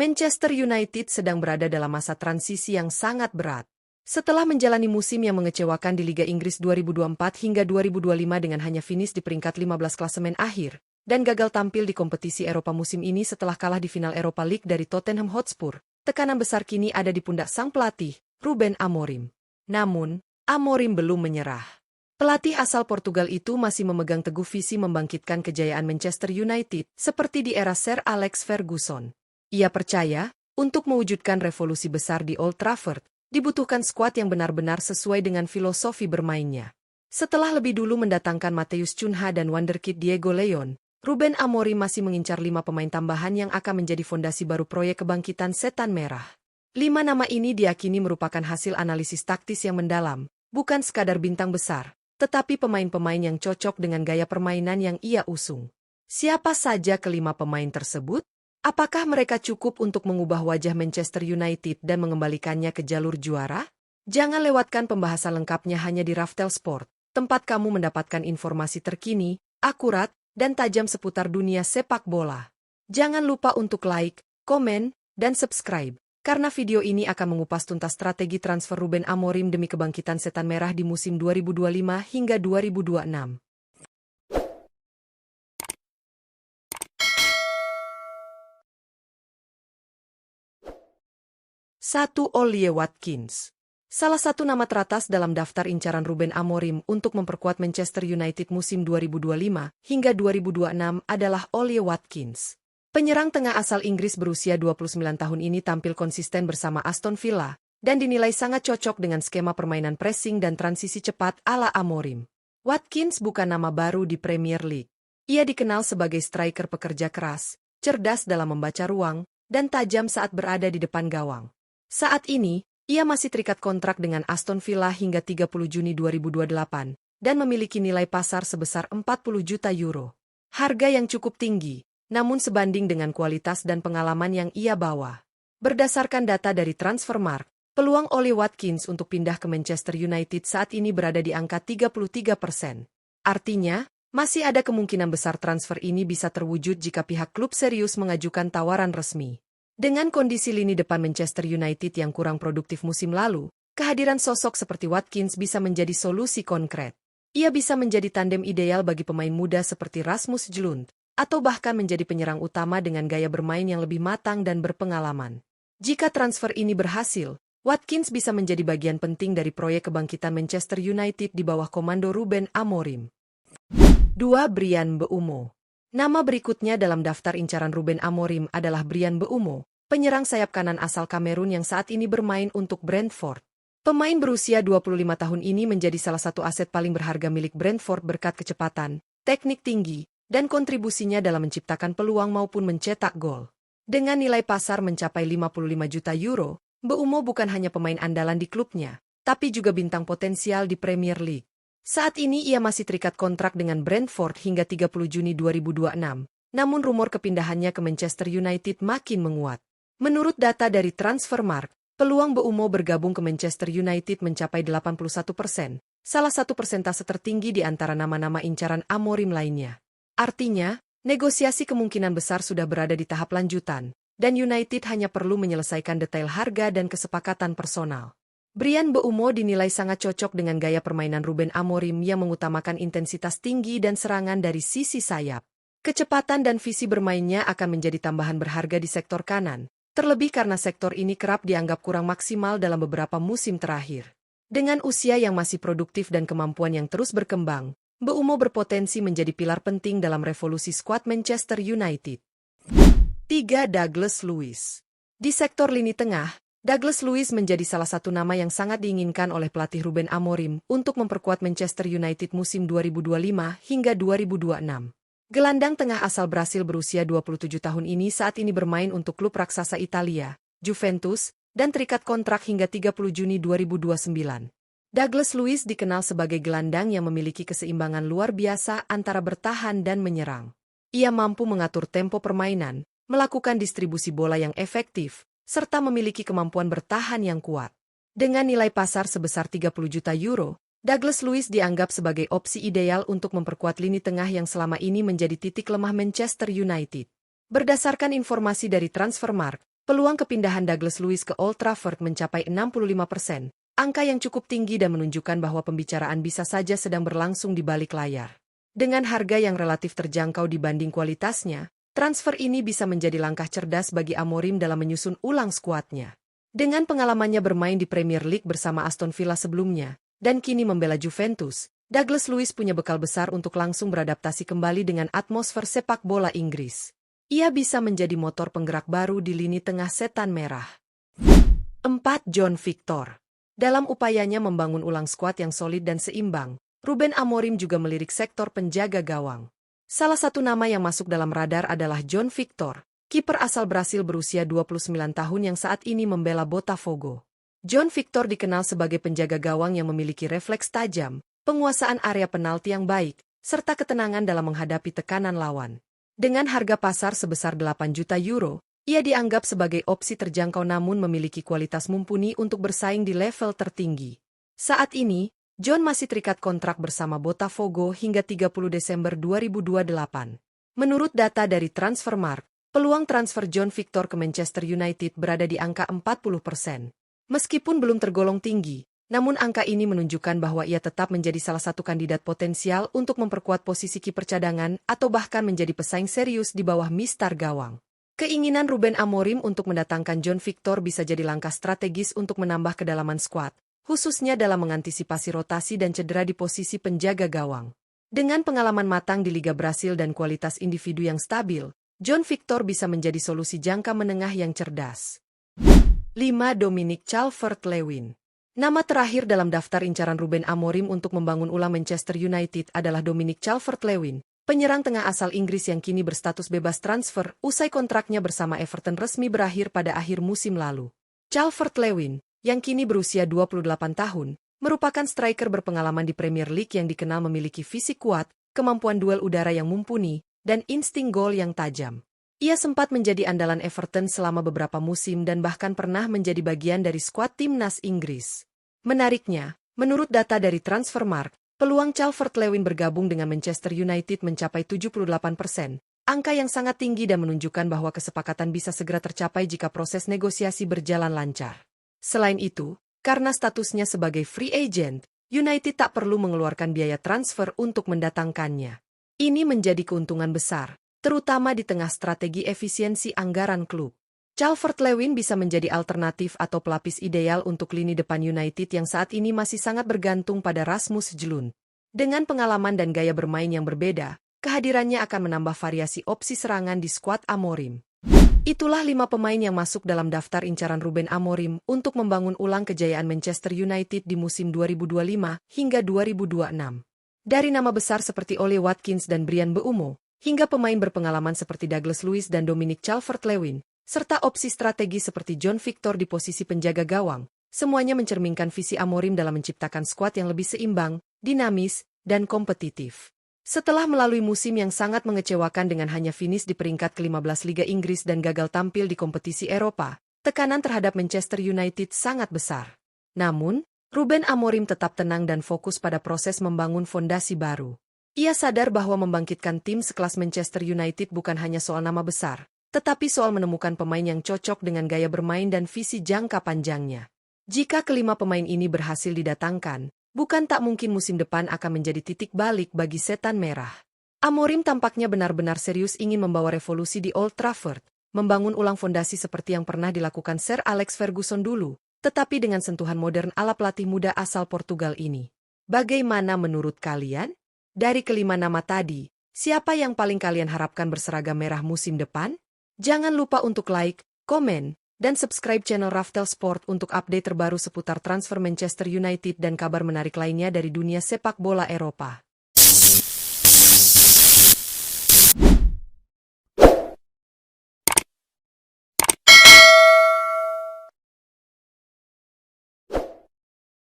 Manchester United sedang berada dalam masa transisi yang sangat berat. Setelah menjalani musim yang mengecewakan di Liga Inggris 2024 hingga 2025 dengan hanya finish di peringkat 15 klasemen akhir, dan gagal tampil di kompetisi Eropa musim ini setelah kalah di final Europa League dari Tottenham Hotspur, tekanan besar kini ada di pundak sang pelatih, Ruben Amorim. Namun, Amorim belum menyerah. Pelatih asal Portugal itu masih memegang teguh visi membangkitkan kejayaan Manchester United seperti di era Sir Alex Ferguson. Ia percaya, untuk mewujudkan revolusi besar di Old Trafford, dibutuhkan skuad yang benar-benar sesuai dengan filosofi bermainnya. Setelah lebih dulu mendatangkan Matheus Cunha dan wonderkid Diego Leon, Ruben Amorim masih mengincar 5 pemain tambahan yang akan menjadi fondasi baru proyek kebangkitan Setan Merah. 5 nama ini diyakini merupakan hasil analisis taktis yang mendalam, bukan sekadar bintang besar, tetapi pemain-pemain yang cocok dengan gaya permainan yang ia usung. Siapa saja kelima pemain tersebut? Apakah mereka cukup untuk mengubah wajah Manchester United dan mengembalikannya ke jalur juara? Jangan lewatkan pembahasan lengkapnya hanya di Raftel Sport, tempat kamu mendapatkan informasi terkini, akurat, dan tajam seputar dunia sepak bola. Jangan lupa untuk like, komen, dan subscribe, karena video ini akan mengupas tuntas strategi transfer Ruben Amorim demi kebangkitan Setan Merah di musim 2025 hingga 2026. 1. Ollie Watkins. Salah satu nama teratas dalam daftar incaran Ruben Amorim untuk memperkuat Manchester United musim 2025 hingga 2026 adalah Ollie Watkins. Penyerang tengah asal Inggris berusia 29 tahun ini tampil konsisten bersama Aston Villa dan dinilai sangat cocok dengan skema permainan pressing dan transisi cepat ala Amorim. Watkins bukan nama baru di Premier League. Ia dikenal sebagai striker pekerja keras, cerdas dalam membaca ruang, dan tajam saat berada di depan gawang. Saat ini, ia masih terikat kontrak dengan Aston Villa hingga 30 Juni 2028 dan memiliki nilai pasar sebesar 40 juta euro. Harga yang cukup tinggi, namun sebanding dengan kualitas dan pengalaman yang ia bawa. Berdasarkan data dari Transfermarkt, peluang Ollie Watkins untuk pindah ke Manchester United saat ini berada di angka 33%. Artinya, masih ada kemungkinan besar transfer ini bisa terwujud jika pihak klub serius mengajukan tawaran resmi. Dengan kondisi lini depan Manchester United yang kurang produktif musim lalu, kehadiran sosok seperti Watkins bisa menjadi solusi konkret. Ia bisa menjadi tandem ideal bagi pemain muda seperti Rasmus Højlund, atau bahkan menjadi penyerang utama dengan gaya bermain yang lebih matang dan berpengalaman. Jika transfer ini berhasil, Watkins bisa menjadi bagian penting dari proyek kebangkitan Manchester United di bawah komando Ruben Amorim. 2. Bryan Mbeumo. Nama berikutnya dalam daftar incaran Ruben Amorim adalah Bryan Mbeumo, penyerang sayap kanan asal Kamerun yang saat ini bermain untuk Brentford. Pemain berusia 25 tahun ini menjadi salah satu aset paling berharga milik Brentford berkat kecepatan, teknik tinggi, dan kontribusinya dalam menciptakan peluang maupun mencetak gol. Dengan nilai pasar mencapai 55 juta euro, Mbeumo bukan hanya pemain andalan di klubnya, tapi juga bintang potensial di Premier League. Saat ini ia masih terikat kontrak dengan Brentford hingga 30 Juni 2026, namun rumor kepindahannya ke Manchester United makin menguat. Menurut data dari Transfermarkt, peluang Mbeumo bergabung ke Manchester United mencapai 81%, salah satu persentase tertinggi di antara nama-nama incaran Amorim lainnya. Artinya, negosiasi kemungkinan besar sudah berada di tahap lanjutan, dan United hanya perlu menyelesaikan detail harga dan kesepakatan personal. Bryan Mbeumo dinilai sangat cocok dengan gaya permainan Ruben Amorim yang mengutamakan intensitas tinggi dan serangan dari sisi sayap. Kecepatan dan visi bermainnya akan menjadi tambahan berharga di sektor kanan, terlebih karena sektor ini kerap dianggap kurang maksimal dalam beberapa musim terakhir. Dengan usia yang masih produktif dan kemampuan yang terus berkembang, Mbeumo berpotensi menjadi pilar penting dalam revolusi skuad Manchester United. 3. Douglas Luiz. Di sektor lini tengah, Douglas Luiz menjadi salah satu nama yang sangat diinginkan oleh pelatih Ruben Amorim untuk memperkuat Manchester United musim 2025 hingga 2026. Gelandang tengah asal Brasil berusia 27 tahun ini saat ini bermain untuk klub raksasa Italia, Juventus, dan terikat kontrak hingga 30 Juni 2029. Douglas Luiz dikenal sebagai gelandang yang memiliki keseimbangan luar biasa antara bertahan dan menyerang. Ia mampu mengatur tempo permainan, melakukan distribusi bola yang efektif, serta memiliki kemampuan bertahan yang kuat. Dengan nilai pasar sebesar 30 juta euro, Douglas Luiz dianggap sebagai opsi ideal untuk memperkuat lini tengah yang selama ini menjadi titik lemah Manchester United. Berdasarkan informasi dari Transfermarkt, peluang kepindahan Douglas Luiz ke Old Trafford mencapai 65%, angka yang cukup tinggi dan menunjukkan bahwa pembicaraan bisa saja sedang berlangsung di balik layar. Dengan harga yang relatif terjangkau dibanding kualitasnya, transfer ini bisa menjadi langkah cerdas bagi Amorim dalam menyusun ulang skuadnya. Dengan pengalamannya bermain di Premier League bersama Aston Villa sebelumnya, dan kini membela Juventus, Douglas Luiz punya bekal besar untuk langsung beradaptasi kembali dengan atmosfer sepak bola Inggris. Ia bisa menjadi motor penggerak baru di lini tengah setan merah. 4. John Victor. Dalam upayanya membangun ulang skuad yang solid dan seimbang, Ruben Amorim juga melirik sektor penjaga gawang. Salah satu nama yang masuk dalam radar adalah John Victor, kiper asal Brasil berusia 29 tahun yang saat ini membela Botafogo. John Victor dikenal sebagai penjaga gawang yang memiliki refleks tajam, penguasaan area penalti yang baik, serta ketenangan dalam menghadapi tekanan lawan. Dengan harga pasar sebesar 8 juta euro, ia dianggap sebagai opsi terjangkau namun memiliki kualitas mumpuni untuk bersaing di level tertinggi. Saat ini, John masih terikat kontrak bersama Botafogo hingga 30 Desember 2028. Menurut data dari Transfermarkt, peluang transfer John Victor ke Manchester United berada di angka 40%. Meskipun belum tergolong tinggi, namun angka ini menunjukkan bahwa ia tetap menjadi salah satu kandidat potensial untuk memperkuat posisi kiper cadangan atau bahkan menjadi pesaing serius di bawah mistar gawang. Keinginan Ruben Amorim untuk mendatangkan John Victor bisa jadi langkah strategis untuk menambah kedalaman skuad, khususnya dalam mengantisipasi rotasi dan cedera di posisi penjaga gawang. Dengan pengalaman matang di Liga Brasil dan kualitas individu yang stabil, John Victor bisa menjadi solusi jangka menengah yang cerdas. 5. Dominic Calvert-Lewin. Nama terakhir dalam daftar incaran Ruben Amorim untuk membangun ulang Manchester United adalah Dominic Calvert-Lewin, penyerang tengah asal Inggris yang kini berstatus bebas transfer usai kontraknya bersama Everton resmi berakhir pada akhir musim lalu. Calvert-Lewin, yang kini berusia 28 tahun, merupakan striker berpengalaman di Premier League yang dikenal memiliki fisik kuat, kemampuan duel udara yang mumpuni, dan insting gol yang tajam. Ia sempat menjadi andalan Everton selama beberapa musim dan bahkan pernah menjadi bagian dari skuad timnas Inggris. Menariknya, menurut data dari Transfermarkt, peluang Calvert-Lewin bergabung dengan Manchester United mencapai 78%, angka yang sangat tinggi dan menunjukkan bahwa kesepakatan bisa segera tercapai jika proses negosiasi berjalan lancar. Selain itu, karena statusnya sebagai free agent, United tak perlu mengeluarkan biaya transfer untuk mendatangkannya. Ini menjadi keuntungan besar, terutama di tengah strategi efisiensi anggaran klub. Calvert-Lewin bisa menjadi alternatif atau pelapis ideal untuk lini depan United yang saat ini masih sangat bergantung pada Rasmus Højlund. Dengan pengalaman dan gaya bermain yang berbeda, kehadirannya akan menambah variasi opsi serangan di skuad Amorim. Itulah 5 pemain yang masuk dalam daftar incaran Ruben Amorim untuk membangun ulang kejayaan Manchester United di musim 2025 hingga 2026. Dari nama besar seperti Ollie Watkins dan Bryan Mbeumo, hingga pemain berpengalaman seperti Douglas Luiz dan Dominic Calvert-Lewin, serta opsi strategi seperti John Victor di posisi penjaga gawang, semuanya mencerminkan visi Amorim dalam menciptakan skuad yang lebih seimbang, dinamis, dan kompetitif. Setelah melalui musim yang sangat mengecewakan dengan hanya finish di peringkat ke-15 Liga Inggris dan gagal tampil di kompetisi Eropa, tekanan terhadap Manchester United sangat besar. Namun, Ruben Amorim tetap tenang dan fokus pada proses membangun fondasi baru. Ia sadar bahwa membangkitkan tim sekelas Manchester United bukan hanya soal nama besar, tetapi soal menemukan pemain yang cocok dengan gaya bermain dan visi jangka panjangnya. Jika kelima pemain ini berhasil didatangkan, bukan tak mungkin musim depan akan menjadi titik balik bagi setan merah. Amorim tampaknya benar-benar serius ingin membawa revolusi di Old Trafford, membangun ulang fondasi seperti yang pernah dilakukan Sir Alex Ferguson dulu, tetapi dengan sentuhan modern ala pelatih muda asal Portugal ini. Bagaimana menurut kalian? Dari kelima nama tadi, siapa yang paling kalian harapkan berseragam merah musim depan? Jangan lupa untuk like, komen, dan subscribe channel Raftel Sport untuk update terbaru seputar transfer Manchester United dan kabar menarik lainnya dari dunia sepak bola Eropa.